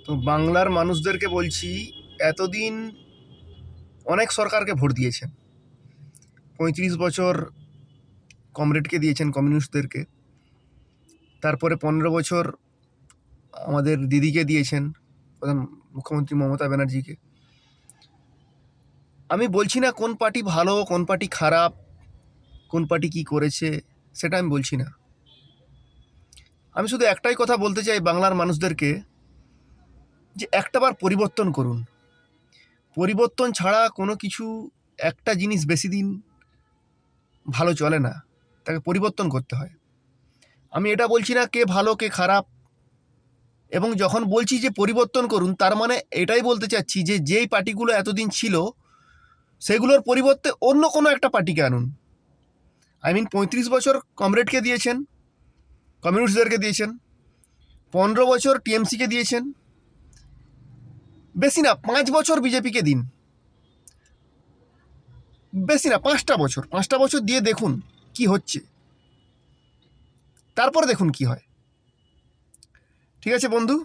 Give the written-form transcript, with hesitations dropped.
তো বাংলার মানুষদেরকে বলছি, এতদিন অনেক সরকারকে ভোট দিয়েছেন। ৩৫ বছর কমরেডকে দিয়েছেন, কমিউনিস্টদেরকে। তারপরে ১৫ বছর আমাদের দিদিকে দিয়েছেন, প্রধান মুখ্যমন্ত্রী মমতা ব্যানার্জিকে। আমি বলছি না কোন পার্টি ভালো, কোন পার্টি খারাপ, কোন পার্টি কী করেছে, সেটা আমি বলছি না। আমি শুধু একটাই কথা বলতে চাই বাংলার মানুষদেরকে, যে একটাবার পরিবর্তন করুন। পরিবর্তন ছাড়া কোনো কিছু, একটা জিনিস বেশি দিন ভালো চলে না, তাকে পরিবর্তন করতে হয়। আমি এটা বলছি না কে ভালো কে খারাপ, এবং যখন বলছি যে পরিবর্তন করুন, তার মানে এটাই বলতে চাচ্ছি যে যেই পার্টিগুলো এতদিন ছিল সেগুলোর পরিবর্তে অন্য কোনো একটা পার্টিকে আনুন। ৩৫ বছর কমরেডকে দিয়েছেন, কমিউনিস্টদেরকে দিয়েছেন, ১৫ বছর টিএমসিকে দিয়েছেন, বেশি না ৫ বছর বিজেপিকে দিন, বেশি না ৫টা বছর দিয়ে দেখুন কি হচ্ছে, তারপর দেখুন কি হয়। ঠিক আছে বন্ধু।